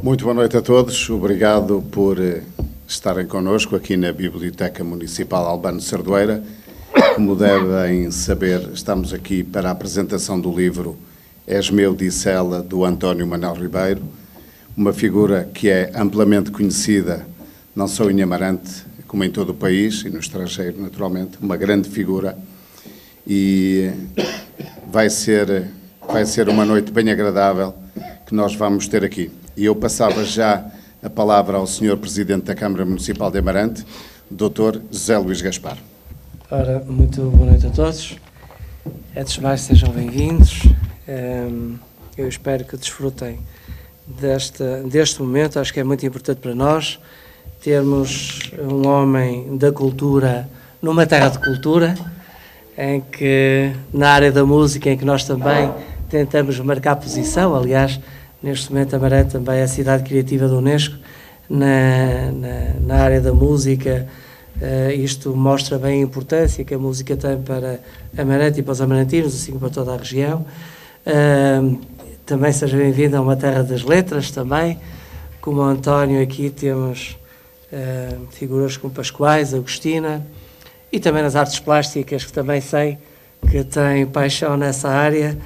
Muito boa noite a todos. Obrigado por estarem connosco aqui na Biblioteca Municipal Albano Cerdoeira. Como devem saber, estamos aqui para a apresentação do livro És Meu, Disse Ela, do António Manuel Ribeiro, uma figura que é amplamente conhecida, não só em Amarante, como em todo o país e no estrangeiro, naturalmente, uma grande figura. E vai ser uma noite bem agradável que nós vamos ter aqui. E eu passava já a palavra ao Sr. Presidente da Câmara Municipal de Amarante, Dr. José Luís Gaspar. Ora, muito boa noite a todos. Antes de mais, sejam bem-vindos. Eu espero que desfrutem deste momento. Acho que é muito importante para nós termos um homem da cultura numa terra de cultura, em que, na área da música, em que nós também tentamos marcar posição. Aliás, neste momento, Amarante também é a cidade criativa da Unesco na área da música. Isto mostra bem a importância que a música tem para Amarante e para os amarantinos, assim como para toda a região. Também seja bem-vindo a uma terra das letras também. Como o António, aqui temos figuras como Pascoais, Agostina, e também nas artes plásticas, que também sei que têm paixão nessa área,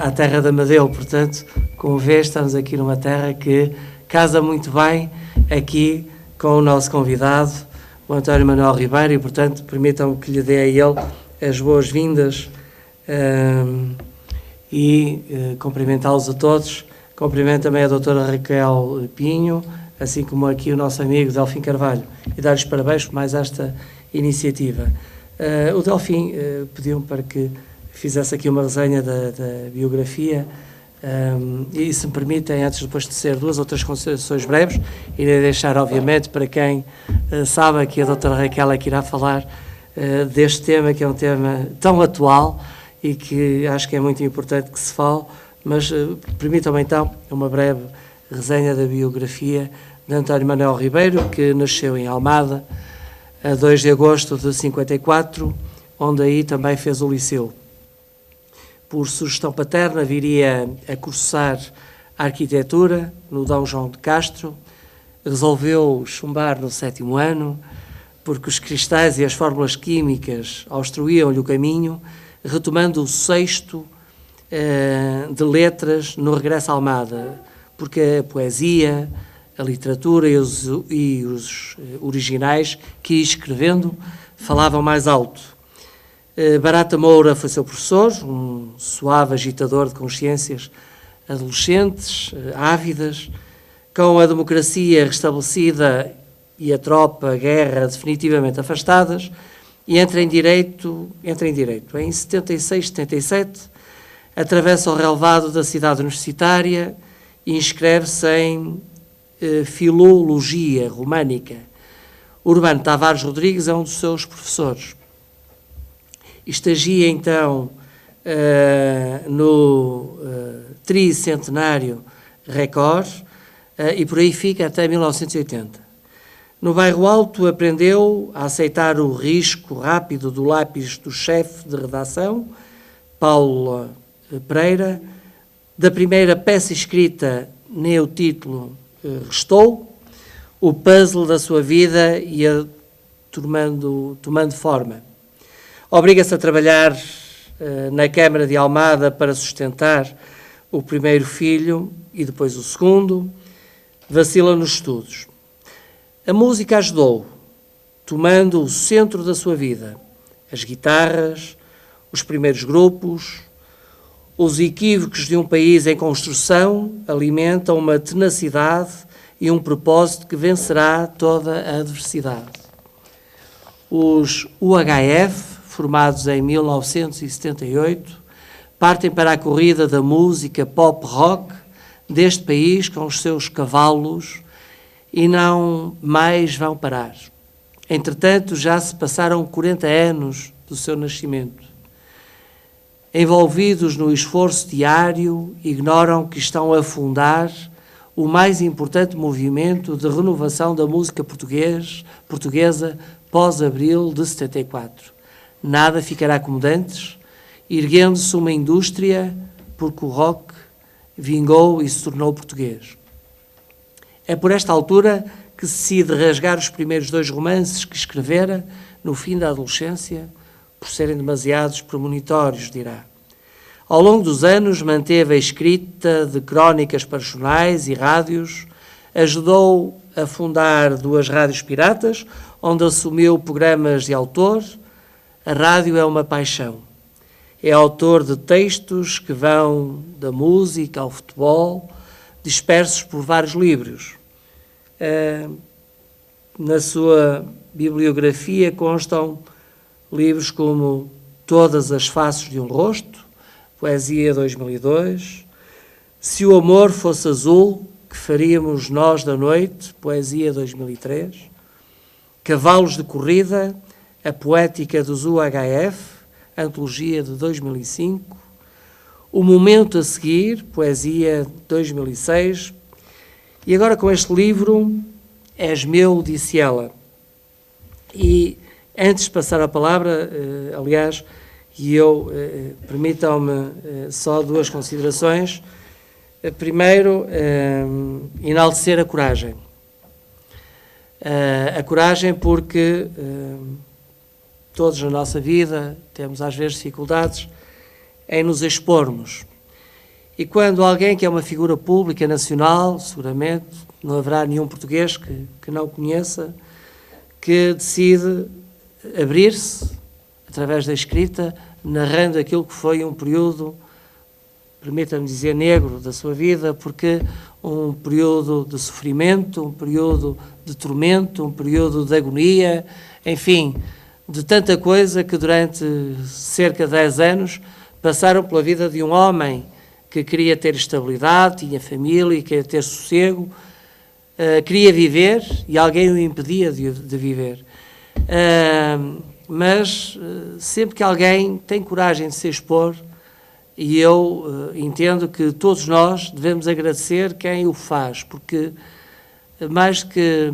a terra da Amadeu. Portanto, como vê, estamos aqui numa terra que casa muito bem aqui com o nosso convidado, o António Manuel Ribeiro, e, portanto, permitam-me que lhe dê a ele as boas-vindas e cumprimentá-los a todos. Cumprimento também a doutora Raquel Pinho, assim como aqui o nosso amigo Delfim Carvalho, e dar-lhes parabéns por mais esta iniciativa. O Delfim pediu-me para que fizesse aqui uma resenha da biografia, e, se me permitem, antes depois de ser duas ou três considerações breves, irei deixar, obviamente, para quem sabe que a doutora Raquel é que irá falar deste tema, que é um tema tão atual e que acho que é muito importante que se fale, mas permitam-me então uma breve resenha da biografia de António Manuel Ribeiro, que nasceu em Almada a 2 de agosto de 54, onde aí também fez o liceu. Por sugestão paterna, viria a cursar a arquitetura no D. João de Castro. Resolveu chumbar no 7º ano, porque os cristais e as fórmulas químicas obstruíam-lhe o caminho, retomando o 6º de letras no regresso a Almada, porque a poesia, a literatura e os originais que ia escrevendo falavam mais alto. Barata Moura foi seu professor, um suave agitador de consciências adolescentes, ávidas, com a democracia restabelecida e a tropa, a guerra definitivamente afastadas, e entra em direito. Em 76, 77, atravessa o relevado da cidade universitária e inscreve-se em Filologia Românica. Urbano Tavares Rodrigues é um dos seus professores. Estagia, então, no tricentenário Record, e por aí fica até 1980. No Bairro Alto aprendeu a aceitar o risco rápido do lápis do chefe de redação, Paulo Pereira. Da primeira peça escrita, nem o título restou. O puzzle da sua vida ia tomando forma. Obriga-se a trabalhar na Câmara de Almada para sustentar o primeiro filho e depois o segundo. Vacila nos estudos. A música ajudou, tomando o centro da sua vida. As guitarras, os primeiros grupos, os equívocos de um país em construção alimentam uma tenacidade e um propósito que vencerá toda a adversidade. Os UHF, formados em 1978, partem para a corrida da música pop-rock deste país com os seus cavalos e não mais vão parar. Entretanto, já se passaram 40 anos do seu nascimento. Envolvidos no esforço diário, ignoram que estão a fundar o mais importante movimento de renovação da música portuguesa pós-abril de 74. Nada ficará como dantes, erguendo-se uma indústria, porque o rock vingou e se tornou português. É por esta altura que se decide rasgar os primeiros 2 romances que escrevera no fim da adolescência, por serem demasiados premonitórios, dirá. Ao longo dos anos manteve a escrita de crónicas para jornais e rádios, ajudou a fundar 2 rádios piratas, onde assumiu programas de autor. A rádio é uma paixão. É autor de textos que vão da música ao futebol, dispersos por vários livros. Na sua bibliografia constam livros como Todas as Faces de um Rosto, Poesia 2002, Se o Amor Fosse Azul, Que Faríamos Nós da Noite, Poesia 2003, Cavalos de Corrida, A Poética dos UHF, Antologia de 2005, O Momento a Seguir, Poesia 2006, e agora com este livro, És Meu, Disse Ela. E antes de passar a palavra, aliás, permitam-me só 2 considerações. Primeiro, enaltecer a coragem. A coragem porque todos na nossa vida temos às vezes dificuldades em nos expormos. E quando alguém que é uma figura pública nacional, seguramente não haverá nenhum português que não conheça, que decide abrir-se através da escrita, narrando aquilo que foi um período, permita-me dizer, negro da sua vida, porque um período de sofrimento, um período de tormento, um período de agonia, enfim, de tanta coisa que durante cerca de 10 anos passaram pela vida de um homem que queria ter estabilidade, tinha família, queria ter sossego, queria viver e alguém o impedia de viver. Mas sempre que alguém tem coragem de se expor, e eu entendo que todos nós devemos agradecer quem o faz, porque mais que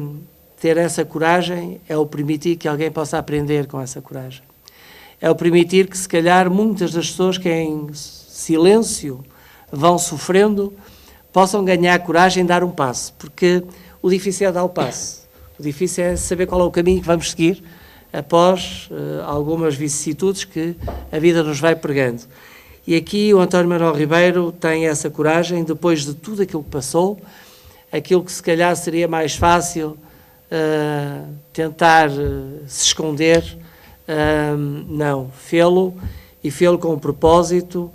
ter essa coragem é o permitir que alguém possa aprender com essa coragem. É o permitir que, se calhar, muitas das pessoas que em silêncio vão sofrendo possam ganhar coragem em dar um passo, porque o difícil é dar o passo. O difícil é saber qual é o caminho que vamos seguir após algumas vicissitudes que a vida nos vai pregando. E aqui o António Manuel Ribeiro tem essa coragem, depois de tudo aquilo que passou, aquilo que se calhar seria mais fácil tentar se esconder, não, fê-lo, e fê-lo com um propósito,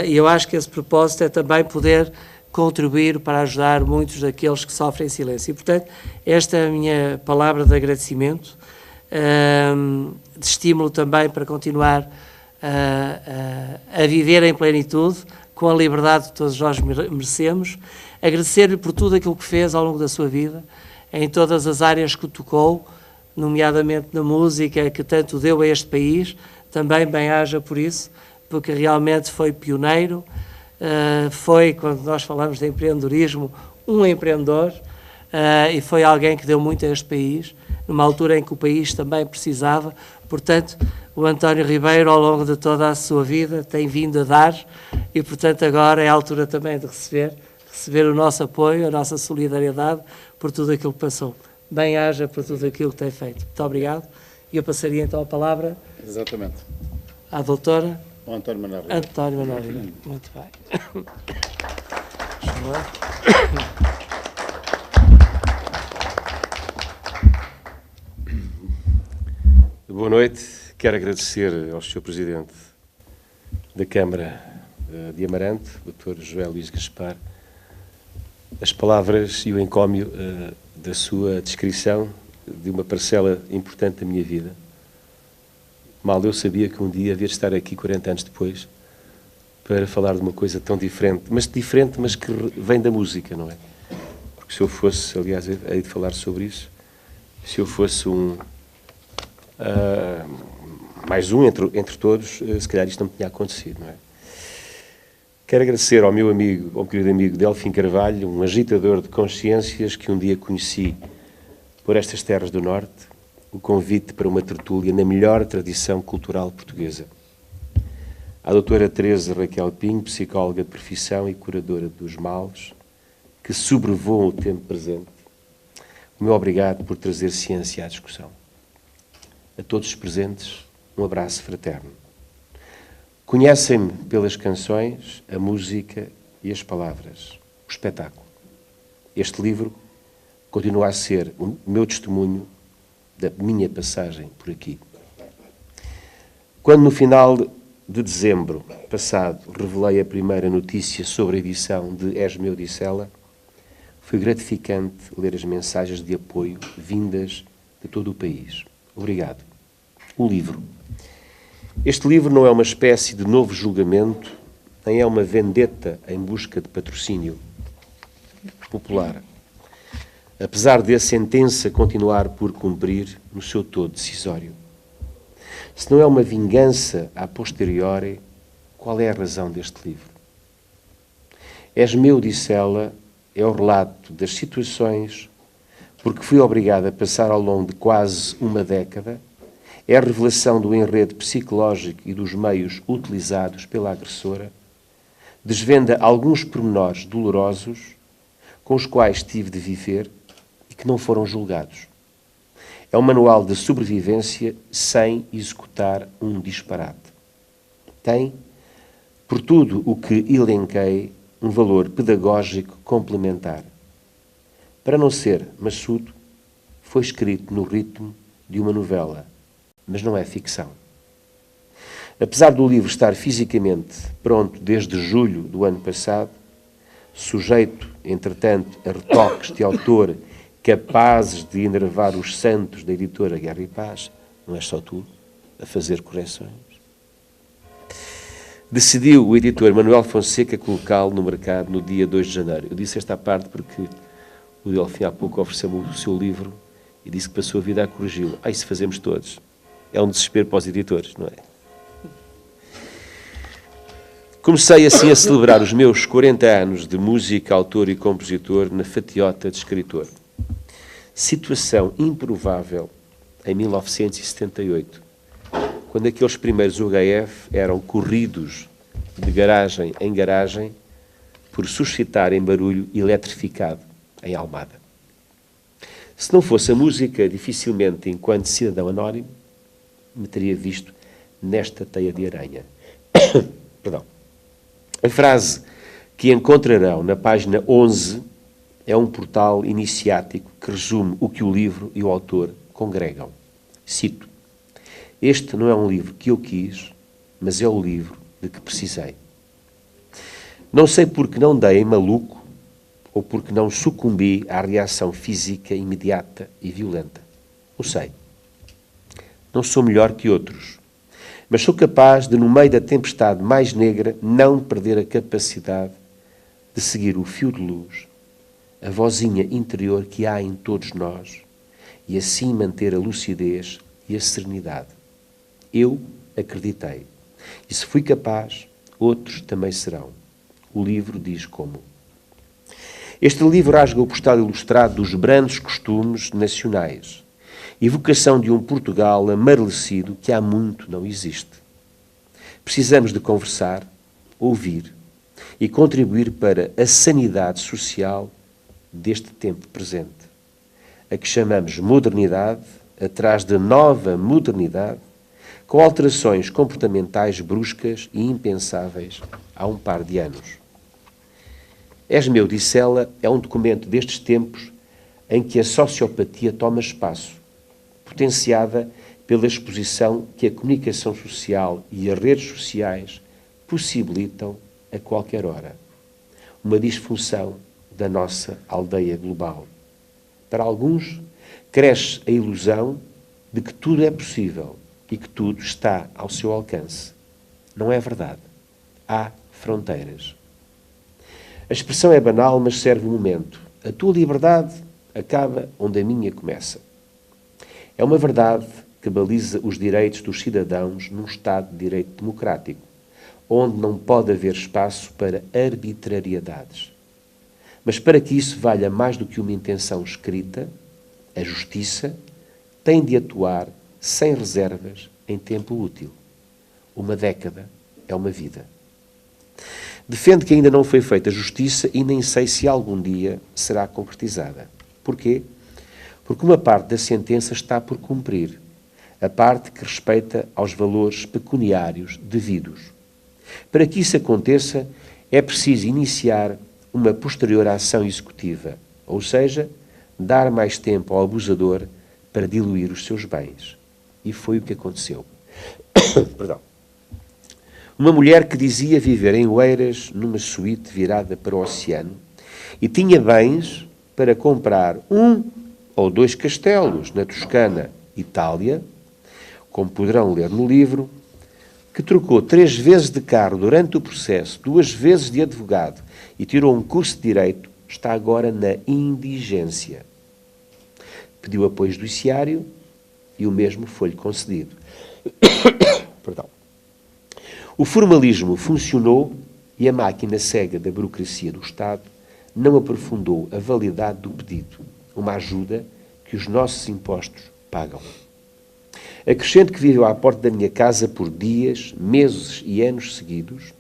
e eu acho que esse propósito é também poder contribuir para ajudar muitos daqueles que sofrem em silêncio. E, portanto, esta é a minha palavra de agradecimento, de estímulo também para continuar a viver em plenitude, com a liberdade que todos nós merecemos. Agradecer-lhe por tudo aquilo que fez ao longo da sua vida, em todas as áreas que tocou, nomeadamente na música, que tanto deu a este país. Também bem-haja por isso, porque realmente foi pioneiro, foi, quando nós falamos de empreendedorismo, um empreendedor, e foi alguém que deu muito a este país, numa altura em que o país também precisava. Portanto, o António Ribeiro, ao longo de toda a sua vida, tem vindo a dar, e, portanto, agora é a altura também de receber o nosso apoio, a nossa solidariedade por tudo aquilo que passou. Bem-haja por tudo aquilo que tem feito. Muito obrigado. E eu passaria então a palavra... Exatamente. À doutora... O António Manuel Ribeiro. António Manuel Ribeiro. Muito bem. Boa noite. Quero agradecer ao Sr. Presidente da Câmara de Amarante, Dr. José Luís Gaspar, as palavras e o encómio da sua descrição de uma parcela importante da minha vida. Mal eu sabia que um dia havia de estar aqui 40 anos depois para falar de uma coisa tão diferente, mas que vem da música, não é? Porque se eu fosse, aliás, hei de falar sobre isso, se eu fosse mais um entre todos, se calhar isto não tinha acontecido, não é? Quero agradecer ao meu amigo, ao querido amigo Delfim Carvalho, um agitador de consciências que um dia conheci por estas terras do Norte, o convite para uma tertúlia na melhor tradição cultural portuguesa. À doutora Teresa Raquel Pinho, psicóloga de profissão e curadora dos males, que sobrevoam o tempo presente, o meu obrigado por trazer ciência à discussão. A todos os presentes, um abraço fraterno. Conhecem-me pelas canções, a música e as palavras, o espetáculo. Este livro continua a ser o meu testemunho da minha passagem por aqui. Quando no final de dezembro passado revelei a primeira notícia sobre a edição de És Meu Dissela, foi gratificante ler as mensagens de apoio vindas de todo o país. Obrigado. O livro. Este livro não é uma espécie de novo julgamento, nem é uma vendetta em busca de patrocínio popular. Apesar de a sentença continuar por cumprir no seu todo decisório. Se não é uma vingança a posteriori, qual é a razão deste livro? És Meu Dissela é o relato das situações porque fui obrigado a passar ao longo de quase uma década, é a revelação do enredo psicológico e dos meios utilizados pela agressora, desvenda alguns pormenores dolorosos com os quais tive de viver e que não foram julgados. É um manual de sobrevivência sem executar um disparate. Tem, por tudo o que elenquei, um valor pedagógico complementar. Para não ser maçudo, foi escrito no ritmo de uma novela, mas não é ficção. Apesar do livro estar fisicamente pronto desde julho do ano passado, sujeito, entretanto, a retoques de autor capazes de enervar os santos da editora Guerra e Paz, não és só tu, a fazer correções. Decidiu o editor Manuel Fonseca colocá-lo no mercado no dia 2 de janeiro. Eu disse esta parte porque o Delfim há pouco ofereceu-me o seu livro e disse que passou a vida a corrigi-lo. Isso fazemos todos. É um desespero para os editores, não é? Comecei assim a celebrar os meus 40 anos de música, autor e compositor na fatiota de escritor. Situação improvável em 1978, quando aqueles primeiros UHF eram corridos de garagem em garagem por suscitarem barulho eletrificado em Almada. Se não fosse a música, dificilmente, enquanto cidadão anónimo, me teria visto nesta teia de aranha. Perdão. A frase que encontrarão na página 11 é um portal iniciático que resume o que o livro e o autor congregam. Cito: este não é um livro que eu quis, mas é o livro de que precisei. Não sei porque não dei em maluco ou porque não sucumbi à reação física imediata e violenta. Não sei. Não sou melhor que outros, mas sou capaz de, no meio da tempestade mais negra, não perder a capacidade de seguir o fio de luz, a vozinha interior que há em todos nós, e assim manter a lucidez e a serenidade. Eu acreditei. E se fui capaz, outros também serão. O livro diz como. Este livro rasga o postal ilustrado dos brandos costumes nacionais, evocação de um Portugal amarelecido que há muito não existe. Precisamos de conversar, ouvir e contribuir para a sanidade social deste tempo presente, a que chamamos modernidade, atrás de nova modernidade, com alterações comportamentais bruscas e impensáveis há um par de anos. És Meu Dissela é um documento destes tempos em que a sociopatia toma espaço, potenciada pela exposição que a comunicação social e as redes sociais possibilitam a qualquer hora. Uma disfunção da nossa aldeia global. Para alguns, cresce a ilusão de que tudo é possível e que tudo está ao seu alcance. Não é verdade. Há fronteiras. A expressão é banal, mas serve um momento. A tua liberdade acaba onde a minha começa. É uma verdade que baliza os direitos dos cidadãos num Estado de direito democrático, onde não pode haver espaço para arbitrariedades. Mas para que isso valha mais do que uma intenção escrita, a justiça tem de atuar sem reservas em tempo útil. Uma década é uma vida. Defende que ainda não foi feita justiça e nem sei se algum dia será concretizada. Porquê? Porque uma parte da sentença está por cumprir, a parte que respeita aos valores pecuniários devidos. Para que isso aconteça, é preciso iniciar uma posterior ação executiva, ou seja, dar mais tempo ao abusador para diluir os seus bens. E foi o que aconteceu. Perdão. Uma mulher que dizia viver em Oeiras, numa suíte virada para o oceano, e tinha bens para comprar 1 ou 2 castelos na Toscana, Itália, como poderão ler no livro, que trocou 3 vezes de carro durante o processo, 2 vezes de advogado e tirou um curso de Direito, está agora na indigência. Pediu apoio judiciário e o mesmo foi-lhe concedido. Perdão. O formalismo funcionou e a máquina cega da burocracia do Estado não aprofundou a validade do pedido, uma ajuda que os nossos impostos pagam. Acrescento que viveu à porta da minha casa por dias, meses e anos seguidos,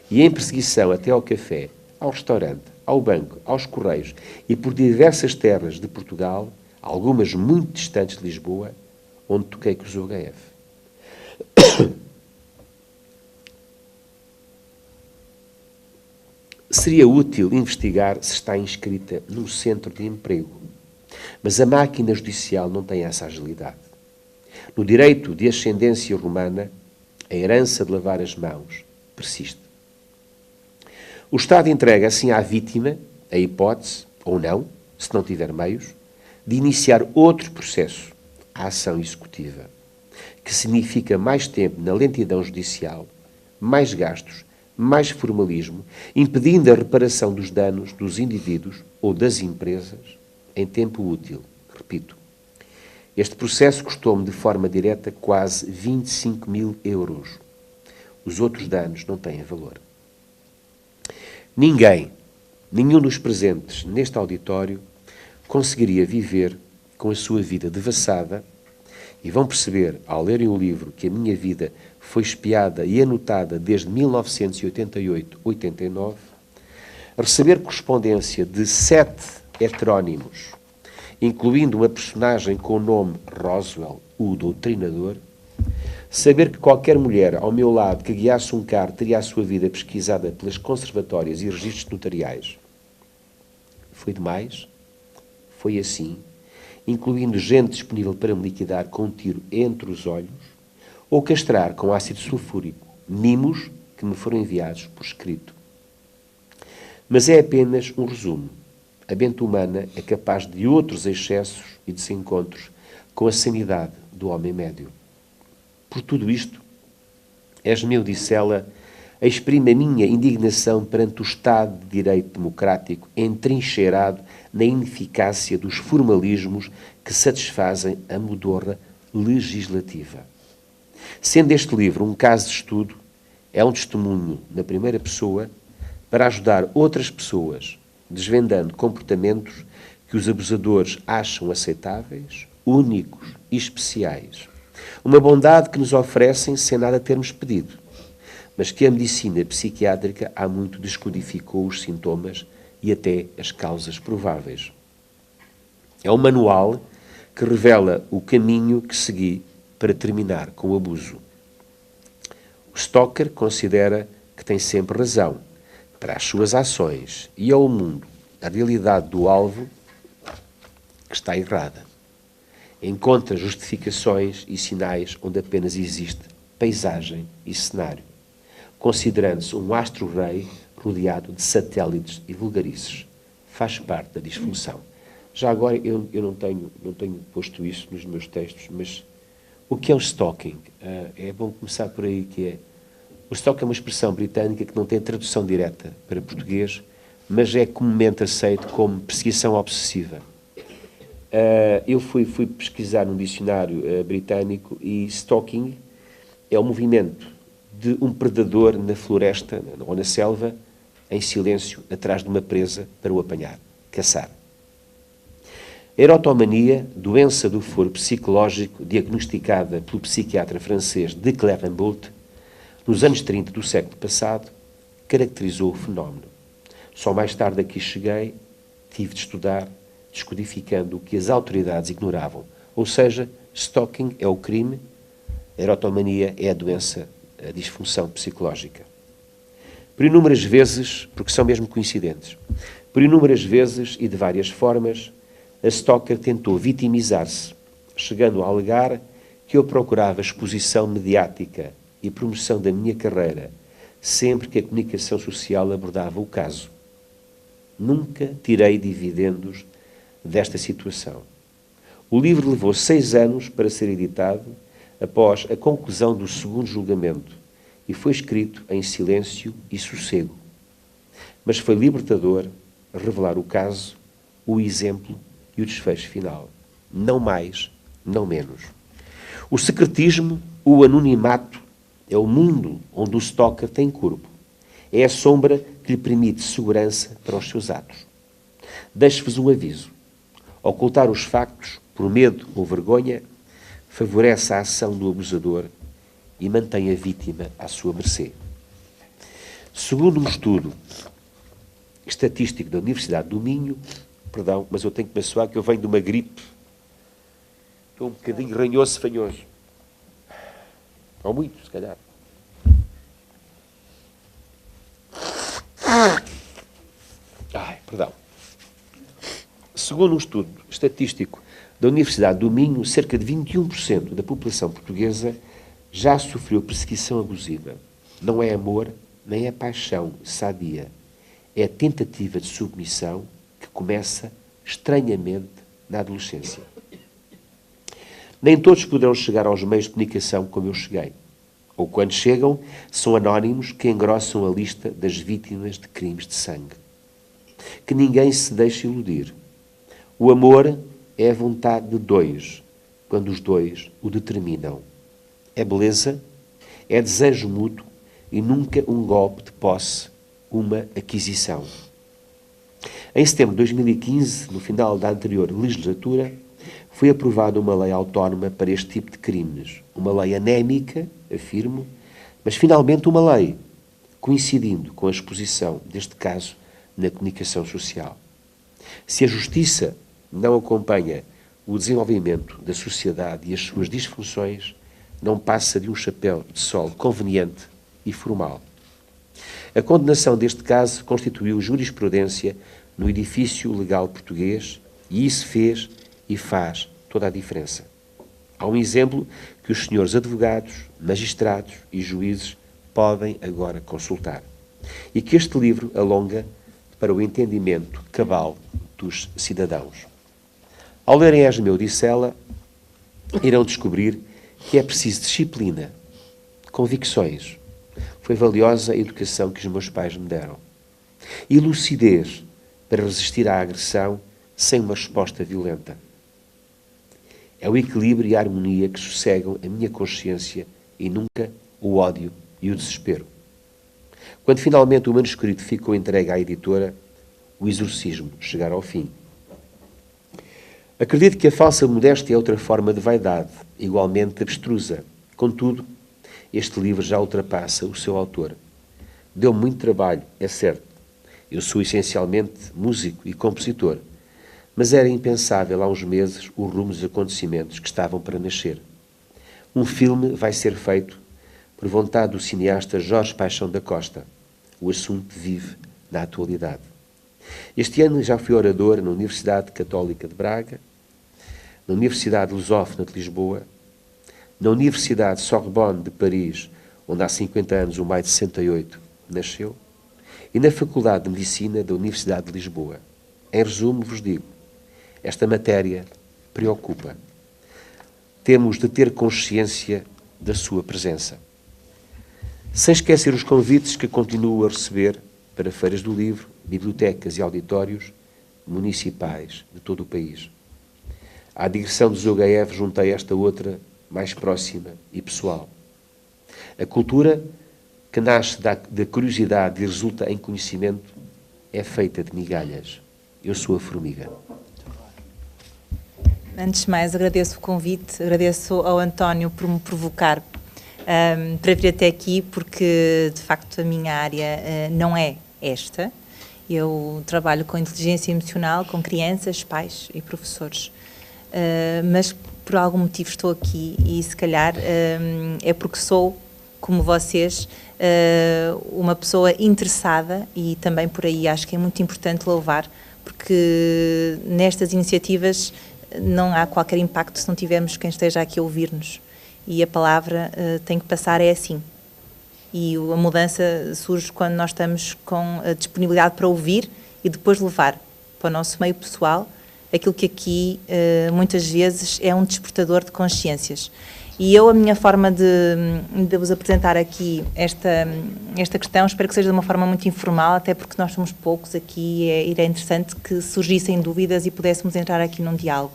e em perseguição até ao café, ao restaurante, ao banco, aos correios e por diversas terras de Portugal, algumas muito distantes de Lisboa, onde toquei com o HF. Seria útil investigar se está inscrita num centro de emprego, mas a máquina judicial não tem essa agilidade. No direito de ascendência romana, a herança de lavar as mãos persiste. O Estado entrega assim à vítima a hipótese, ou não, se não tiver meios, de iniciar outro processo, a ação executiva, que significa mais tempo na lentidão judicial, mais gastos, mais formalismo, impedindo a reparação dos danos dos indivíduos ou das empresas em tempo útil. Repito, este processo custou-me de forma direta quase 25.000 euros. Os outros danos não têm valor. Nenhum dos presentes neste auditório conseguiria viver com a sua vida devassada, e vão perceber, ao lerem o livro, que a minha vida foi espiada e anotada desde 1988-89, receber correspondência de 7 heterónimos, incluindo uma personagem com o nome Roswell, o Doutrinador, saber que qualquer mulher ao meu lado que guiasse um carro teria a sua vida pesquisada pelas conservatórias e registros notariais. Foi demais? Foi assim, incluindo gente disponível para me liquidar com um tiro entre os olhos, ou castrar com ácido sulfúrico mimos que me foram enviados por escrito. Mas é apenas um resumo. A mente humana é capaz de outros excessos e desencontros com a sanidade do homem médio. Por tudo isto, és meu, disse ela, exprime a minha indignação perante o Estado de Direito Democrático entrincheirado na ineficácia dos formalismos que satisfazem a modorra legislativa. Sendo este livro um caso de estudo, é um testemunho na primeira pessoa para ajudar outras pessoas, desvendando comportamentos que os abusadores acham aceitáveis, únicos e especiais. Uma bondade que nos oferecem sem nada termos pedido, mas que a medicina psiquiátrica há muito descodificou os sintomas e até as causas prováveis. É um manual que revela o caminho que segui para terminar com o abuso. O stalker considera que tem sempre razão para as suas ações e ao mundo a realidade do alvo que está errada. Encontra justificações e sinais onde apenas existe paisagem e cenário, considerando-se um astro-rei rodeado de satélites e vulgarices. Faz parte da disfunção. Já agora, eu não tenho posto isso nos meus textos, mas o que é o stalking? É bom começar por aí, que é... O stalking é uma expressão britânica que não tem tradução direta para português, mas é comumente aceito como perseguição obsessiva. Eu fui pesquisar num dicionário britânico e stalking é o movimento de um predador na floresta ou na selva, em silêncio, atrás de uma presa para o apanhar, caçar. A erotomania, doença do foro psicológico diagnosticada pelo psiquiatra francês de Clérambault, nos anos 30 do século passado, caracterizou o fenómeno. Só mais tarde aqui cheguei, tive de estudar, descodificando o que as autoridades ignoravam. Ou seja, stalking é o crime, a erotomania é a doença, a disfunção psicológica. Por inúmeras vezes, porque são mesmo coincidentes, por inúmeras vezes e de várias formas, a stalker tentou vitimizar-se, chegando a alegar que eu procurava exposição mediática e promoção da minha carreira, sempre que a comunicação social abordava o caso. Nunca tirei dividendos desta situação. O livro levou 6 anos para ser editado, após a conclusão do segundo julgamento, e foi escrito em silêncio e sossego. Mas foi libertador revelar o caso, o exemplo e o desfecho final. Não mais, não menos. O secretismo, o anonimato, é o mundo onde o stalker tem corpo. É a sombra que lhe permite segurança para os seus atos. Deixo-vos um aviso. Ocultar os factos, por medo ou vergonha, favorece a ação do abusador e mantém a vítima à sua mercê. Segundo um estudo estatístico da Universidade do Minho, perdão, mas eu tenho que me assoar que eu venho de uma gripe. Estou um bocadinho ranhoso, fanhoso. Ou muito, se calhar. Ai, perdão. Segundo um estudo estatístico da Universidade do Minho, cerca de 21% da população portuguesa já sofreu perseguição abusiva. Não é amor, nem é paixão sadia. É a tentativa de submissão que começa estranhamente na adolescência. Nem todos poderão chegar aos meios de comunicação como eu cheguei. Ou quando chegam, são anónimos que engrossam a lista das vítimas de crimes de sangue. Que ninguém se deixe iludir. O amor é a vontade de dois, quando os dois o determinam. É beleza, é desejo mútuo e nunca um golpe de posse, uma aquisição. Em setembro de 2015, no final da anterior legislatura, foi aprovada uma lei autónoma para este tipo de crimes. Uma lei anémica, afirmo, mas finalmente uma lei, coincidindo com a exposição deste caso na comunicação social. Se a justiça não acompanha o desenvolvimento da sociedade e as suas disfunções, não passa de um chapéu de sol conveniente e formal. A condenação deste caso constituiu jurisprudência no edifício legal português e isso fez e faz toda a diferença. Há um exemplo que os senhores advogados, magistrados e juízes podem agora consultar e que este livro alonga para o entendimento cabal dos cidadãos. Ao lerem Esme Odissela, irão descobrir que é preciso disciplina, convicções. Foi valiosa a educação que os meus pais me deram. E lucidez para resistir à agressão sem uma resposta violenta. É o equilíbrio e a harmonia que sossegam a minha consciência e nunca o ódio e o desespero. Quando finalmente o manuscrito ficou entregue à editora, o exorcismo chegara ao fim. Acredito que a falsa modéstia é outra forma de vaidade, igualmente abstrusa. Contudo, este livro já ultrapassa o seu autor. Deu-me muito trabalho, é certo. Eu sou essencialmente músico e compositor, mas era impensável há uns meses o rumo dos acontecimentos que estavam para nascer. Um filme vai ser feito por vontade do cineasta Jorge Paixão da Costa. O assunto vive na atualidade. Este ano já fui orador na Universidade Católica de Braga, na Universidade Lusófona de Lisboa, na Universidade Sorbonne de Paris, onde há 50 anos o maio de 68 nasceu, e na Faculdade de Medicina da Universidade de Lisboa. Em resumo, vos digo, esta matéria preocupa. Temos de ter consciência da sua presença. Sem esquecer os convites que continuo a receber para feiras do livro, bibliotecas e auditórios municipais de todo o país. À digressão do ZUGF juntei esta outra mais próxima e pessoal. A cultura, que nasce da curiosidade e resulta em conhecimento, é feita de migalhas. Eu sou a formiga. Antes de mais, agradeço o convite, agradeço ao António por me provocar para vir até aqui, porque de facto a minha área não é esta. Eu trabalho com inteligência emocional, com crianças, pais e professores. Mas por algum motivo estou aqui e se calhar é porque sou, como vocês, uma pessoa interessada, e também por aí acho que é muito importante louvar, porque nestas iniciativas não há qualquer impacto se não tivermos quem esteja aqui a ouvir-nos. E a palavra tem que passar assim. E a mudança surge quando nós estamos com a disponibilidade para ouvir e depois levar para o nosso meio pessoal aquilo que aqui muitas vezes é um despertador de consciências. E a minha forma de vos apresentar aqui esta questão, espero que seja de uma forma muito informal, até porque nós somos poucos aqui e é interessante que surgissem dúvidas e pudéssemos entrar aqui num diálogo.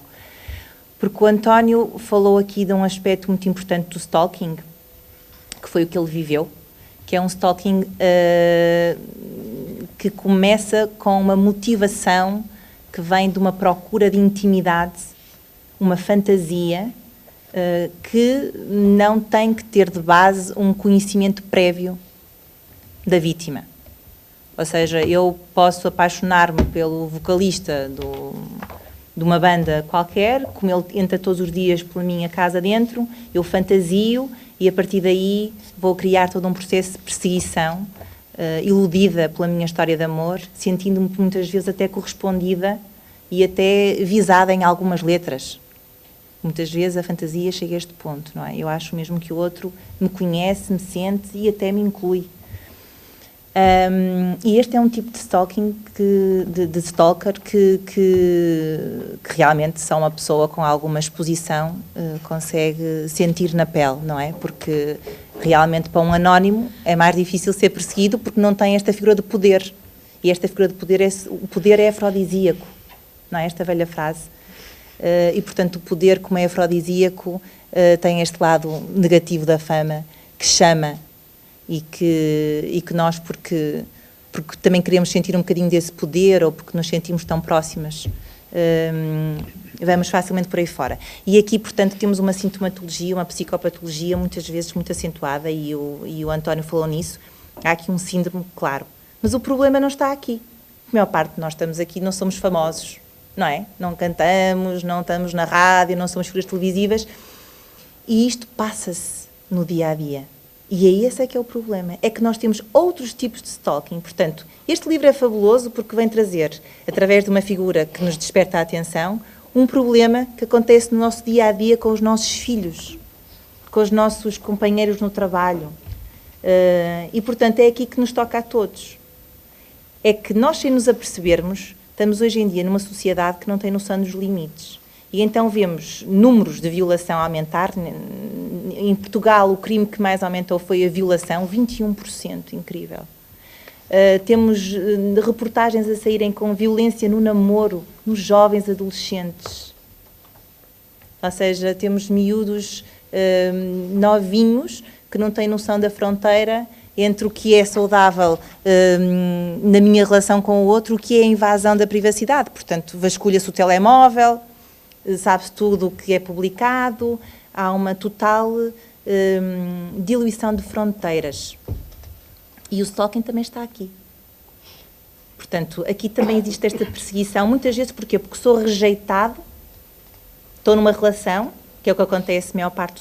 Porque o António falou aqui de um aspecto muito importante do stalking, que foi o que ele viveu, que é um stalking que começa com uma motivação que vem de uma procura de intimidade, uma fantasia, que não tem que ter de base um conhecimento prévio da vítima. Ou seja, eu posso apaixonar-me pelo vocalista de uma banda qualquer, como ele entra todos os dias pela minha casa dentro, eu fantasio e a partir daí vou criar todo um processo de perseguição, iludida pela minha história de amor, sentindo-me muitas vezes até correspondida e até visada em algumas letras. Muitas vezes a fantasia chega a este ponto, não é? Eu acho mesmo que o outro me conhece, me sente e até me inclui. E este é um tipo de stalking, de stalker, que realmente só uma pessoa com alguma exposição consegue sentir na pele, não é? Porque realmente para um anónimo é mais difícil ser perseguido porque não tem esta figura de poder. E esta figura de poder, o poder é afrodisíaco, não é? Esta velha frase. E, portanto, o poder, como é afrodisíaco, tem este lado negativo da fama, que chama e que nós, porque também queremos sentir um bocadinho desse poder ou porque nos sentimos tão próximas, vamos facilmente por aí fora. E aqui, portanto, temos uma sintomatologia, uma psicopatologia, muitas vezes muito acentuada, e o António falou nisso. Há aqui um síndrome, claro. Mas o problema não está aqui. A maior parte de nós estamos aqui, não somos famosos, não é? Não cantamos, não estamos na rádio, não somos figuras televisivas. E isto passa-se no dia-a-dia. E aí esse é que é o problema. É que nós temos outros tipos de stalking. Portanto, este livro é fabuloso porque vem trazer, através de uma figura que nos desperta a atenção, um problema que acontece no nosso dia-a-dia com os nossos filhos, com os nossos companheiros no trabalho. E, portanto, é aqui que nos toca a todos. É que nós, sem nos apercebermos, estamos hoje em dia numa sociedade que não tem noção dos limites. E então vemos números de violação aumentar. Em Portugal, o crime que mais aumentou foi a violação, 21%, incrível. Temos reportagens a saírem com violência no namoro, nos jovens adolescentes. Ou seja, temos miúdos novinhos que não têm noção da fronteira entre o que é saudável na minha relação com o outro, o que é a invasão da privacidade. Portanto, vasculha-se o telemóvel, sabe-se tudo o que é publicado, há uma total diluição de fronteiras. E o stalking também está aqui. Portanto, aqui também existe esta perseguição, muitas vezes porquê? Porque sou rejeitado, estou numa relação, que é o que acontece, a maior parte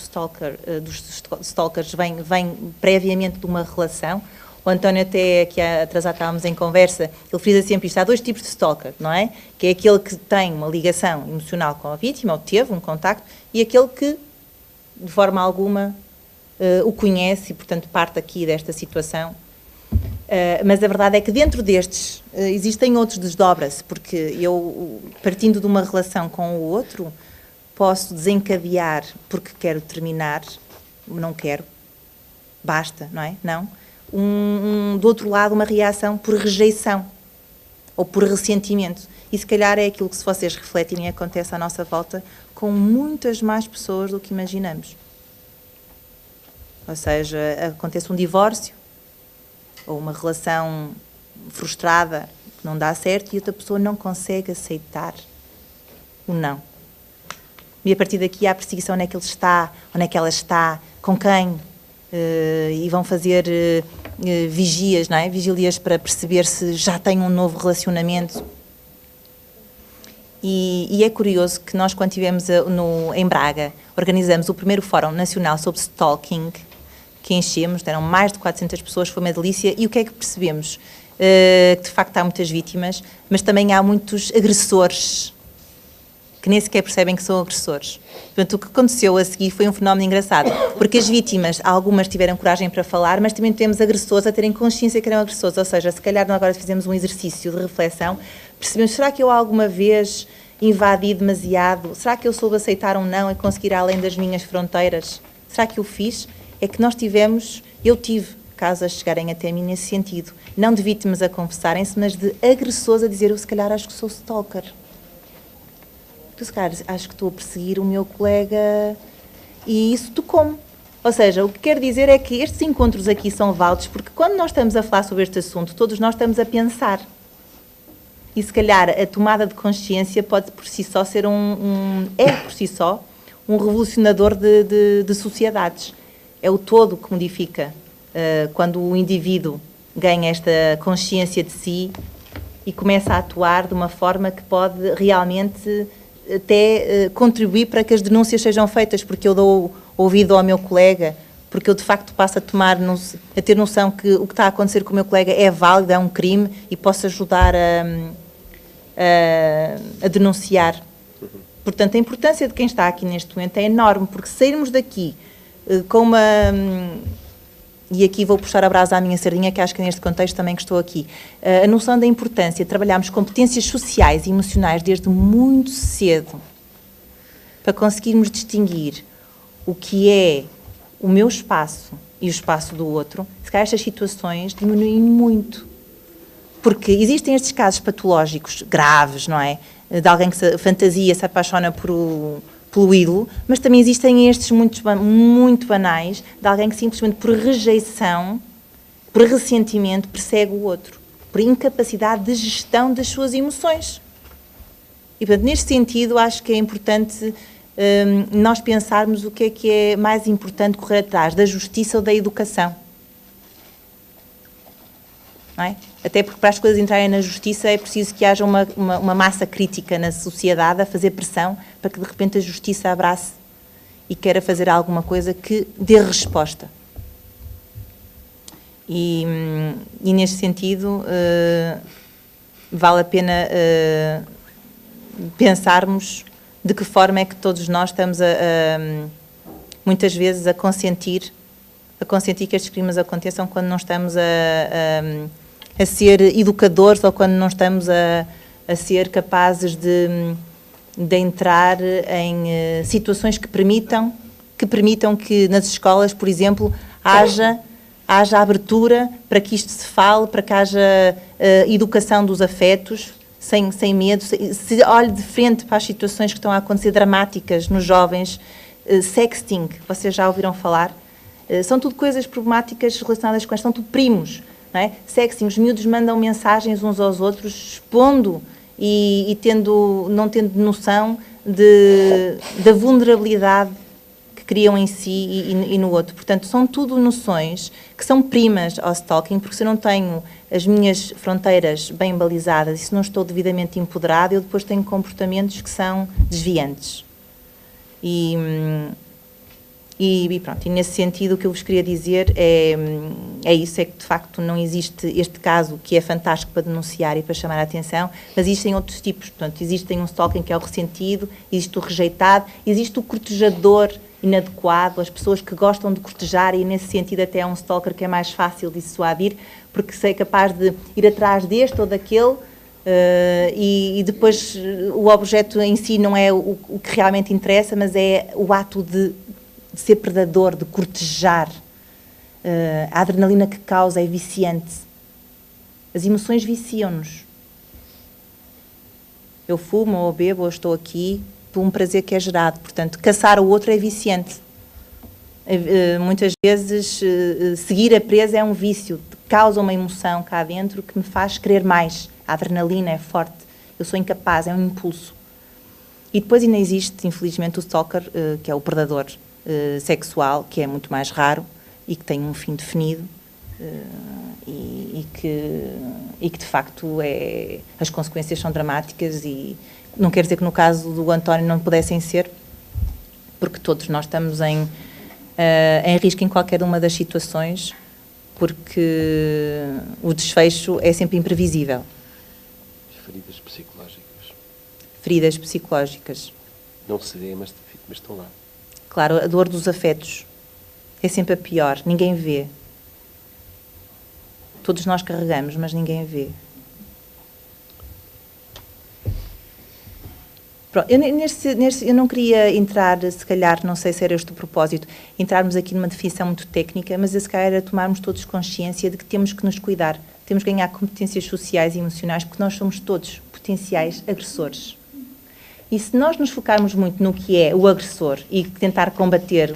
dos stalkers vem previamente de uma relação. O António até, que atrasado estávamos em conversa, ele frisa sempre isto, há dois tipos de stalker, não é? Que é aquele que tem uma ligação emocional com a vítima, ou teve um contacto, e aquele que, de forma alguma, o conhece e, portanto, parte aqui desta situação. Mas a verdade é que dentro destes existem outros, desdobra-se, porque eu, partindo de uma relação com o outro, posso desencadear porque quero terminar, não quero, basta, não é? Não. Do outro lado, uma reação por rejeição ou por ressentimento. E se calhar é aquilo que, se vocês refletirem, acontece à nossa volta com muitas mais pessoas do que imaginamos. Ou seja, acontece um divórcio ou uma relação frustrada que não dá certo e outra pessoa não consegue aceitar o não. E a partir daqui há a perseguição onde é que ele está, onde é que ela está, com quem, e vão fazer vigias, não é? Vigílias para perceber se já têm um novo relacionamento. E é curioso que nós, quando estivemos em Braga, organizamos o primeiro Fórum Nacional sobre Stalking, que enchemos, eram mais de 400 pessoas, foi uma delícia, e o que é que percebemos? Que de facto há muitas vítimas, mas também há muitos agressores, que nem sequer percebem que são agressores. Portanto, o que aconteceu a seguir foi um fenómeno engraçado, porque as vítimas, algumas tiveram coragem para falar, mas também temos agressores a terem consciência que eram agressores, ou seja, se calhar nós agora fizemos um exercício de reflexão, percebemos, será que eu alguma vez invadi demasiado? Será que eu soube aceitar um não e conseguir ir além das minhas fronteiras? Será que eu fiz? É que eu tive casos a chegarem até mim nesse sentido, não de vítimas a confessarem-se, mas de agressores a dizer, eu se calhar acho que sou stalker. Eu se calhar acho que estou a perseguir o meu colega, e isso tocou-me. Ou seja, o que quero dizer é que estes encontros aqui são válidos, porque quando nós estamos a falar sobre este assunto, todos nós estamos a pensar. E se calhar a tomada de consciência pode por si só ser um revolucionador de sociedades. É o todo que modifica quando o indivíduo ganha esta consciência de si e começa a atuar de uma forma que pode realmente até contribuir para que as denúncias sejam feitas, porque eu dou ouvido ao meu colega, porque eu de facto passo a ter noção que o que está a acontecer com o meu colega é válido, é um crime e posso ajudar a denunciar. Portanto, a importância de quem está aqui neste momento é enorme, porque sairmos daqui com uma... E aqui vou puxar a brasa à minha sardinha, que acho que neste contexto também que estou aqui. A noção da importância de trabalharmos competências sociais e emocionais desde muito cedo, para conseguirmos distinguir o que é o meu espaço e o espaço do outro, se calhar estas situações diminuem muito. Porque existem estes casos patológicos graves, não é? De alguém que se apaixona pelo ídolo, mas também existem estes muito banais, de alguém que simplesmente por rejeição, por ressentimento, persegue o outro, por incapacidade de gestão das suas emoções. E, portanto, neste sentido, acho que é importante nós pensarmos o que é mais importante correr atrás, da justiça ou da educação. Não é? Até porque para as coisas entrarem na justiça é preciso que haja uma massa crítica na sociedade a fazer pressão para que de repente a justiça abrace e queira fazer alguma coisa que dê resposta. E neste sentido vale a pena pensarmos de que forma é que todos nós estamos muitas vezes a consentir que estes crimes aconteçam quando não estamos a ser educadores ou quando não estamos a ser capazes de entrar em situações que permitam que nas escolas, por exemplo, haja abertura para que isto se fale, para que haja educação dos afetos, sem medo, se olhe de frente para as situações que estão a acontecer dramáticas nos jovens. Sexting, vocês já ouviram falar? São tudo coisas problemáticas relacionadas com isto, são tudo primos. Não é? Sexting, os miúdos mandam mensagens uns aos outros, expondo e não tendo noção da vulnerabilidade que criam em si e no outro. Portanto, são tudo noções que são primas ao stalking, porque se eu não tenho as minhas fronteiras bem balizadas e se não estou devidamente empoderada, eu depois tenho comportamentos que são desviantes. E pronto, e nesse sentido o que eu vos queria dizer é isso, é que de facto não existe este caso que é fantástico para denunciar e para chamar a atenção, mas existem outros tipos. Portanto, existem um stalking que é o ressentido, existe o rejeitado, existe o cortejador inadequado, as pessoas que gostam de cortejar, e nesse sentido até é um stalker que é mais fácil de dissuadir, porque se é capaz de ir atrás deste ou daquele, e depois o objeto em si não é o que realmente interessa, mas é o ato de ser predador, de cortejar. A adrenalina que causa é viciante. As emoções viciam-nos. Eu fumo, ou bebo, ou estou aqui por um prazer que é gerado. Portanto, caçar o outro é viciante. Muitas vezes, seguir a presa é um vício. Causa uma emoção cá dentro que me faz querer mais. A adrenalina é forte. Eu sou incapaz, é um impulso. E depois ainda existe, infelizmente, o stalker, que é o predador sexual, que é muito mais raro, e que tem um fim definido, e que de facto as consequências são dramáticas, e não quer dizer que no caso do António não pudessem ser, porque todos nós estamos em risco em qualquer uma das situações, porque o desfecho é sempre imprevisível. Feridas psicológicas. Feridas psicológicas. Não se vê, mas estão lá. Claro, a dor dos afetos é sempre a pior, ninguém vê. Todos nós carregamos, mas ninguém vê. Pronto, eu não queria entrar, se calhar, não sei se era este o propósito, entrarmos aqui numa definição muito técnica, mas se calhar era tomarmos todos consciência de que temos que nos cuidar, temos que ganhar competências sociais e emocionais, porque nós somos todos potenciais agressores. E se nós nos focarmos muito no que é o agressor e tentar combater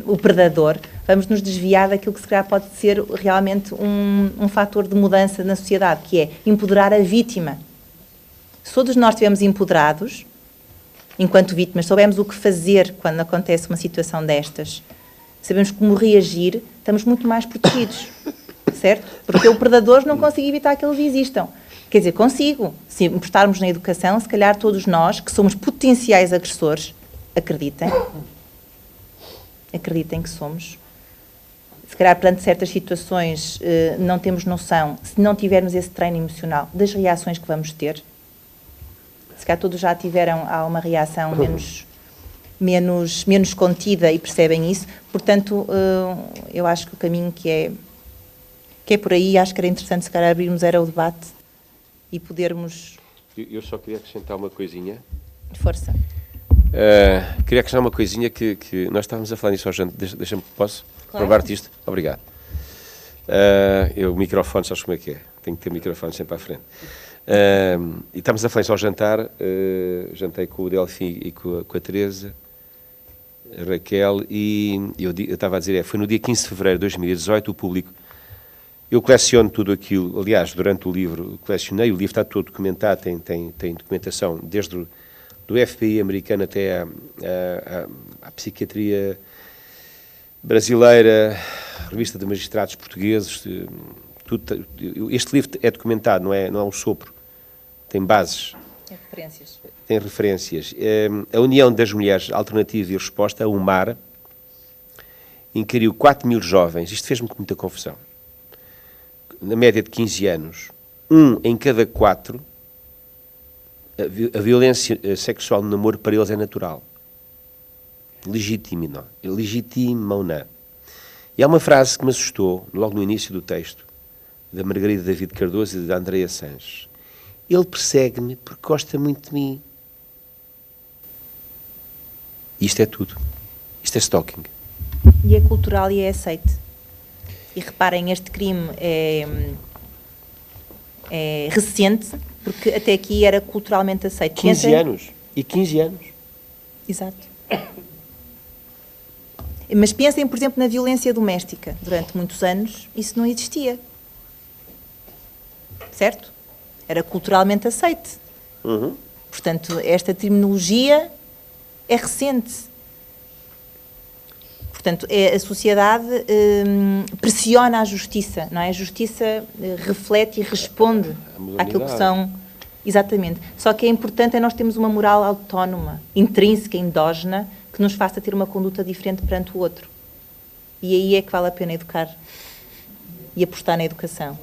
o predador, vamos nos desviar daquilo que se calhar pode ser realmente um fator de mudança na sociedade, que é empoderar a vítima. Se todos nós estivermos empoderados, enquanto vítimas, soubemos o que fazer quando acontece uma situação destas, sabemos como reagir, estamos muito mais protegidos, certo? Porque o predador não consegue evitar que eles existam. Quer dizer, consigo. Se emprestarmos na educação, se calhar todos nós, que somos potenciais agressores, acreditem que somos. Se calhar, perante certas situações, não temos noção, se não tivermos esse treino emocional, das reações que vamos ter. Se calhar todos já tiveram uma reação menos contida e percebem isso. Portanto, eu acho que o caminho que é por aí, acho que era interessante, se calhar, abrirmos o debate e podermos... Eu só queria acrescentar uma coisinha. Força. Queria acrescentar uma coisinha que nós estávamos a falar nisso ao jantar. Deixa-me, posso? Claro. Provar-te isto? Obrigado. O microfone, sabes como é que é? Tenho que ter o microfone sempre à frente. E estávamos a falar isso ao jantar. Jantei com o Delfim e com a Teresa, a Raquel, e eu estava a dizer, foi no dia 15 de fevereiro de 2018, o público... Eu coleciono tudo aquilo, aliás, durante o livro, colecionei, o livro está todo documentado, tem documentação, desde do FBI americano até à psiquiatria brasileira, revista de magistrados portugueses, tudo, este livro é documentado, não é um sopro, tem bases. Tem referências. Tem referências. A União das Mulheres Alternativa e Resposta, a UMAR, inquiriu 4.000 jovens, isto fez-me muita confusão, na média de 15 anos, 1 em cada 4, a violência sexual no namoro para eles é natural. Legitimam-na. E há uma frase que me assustou, logo no início do texto, da Margarida David Cardoso e da Andreia Sanches. Ele persegue-me porque gosta muito de mim. Isto é tudo. Isto é stalking. E é cultural e é aceite. E reparem, este crime é recente, porque até aqui era culturalmente aceito. 15 anos. E 15 anos. Exato. Mas pensem, por exemplo, na violência doméstica. Durante muitos anos, isso não existia. Certo? Era culturalmente aceite. Uhum. Portanto, esta terminologia é recente. Portanto, a sociedade pressiona a justiça, não é? A justiça reflete e responde àquilo que são... Exatamente. Só que é importante nós termos uma moral autónoma, intrínseca, endógena, que nos faça ter uma conduta diferente perante o outro. E aí é que vale a pena educar e apostar na educação.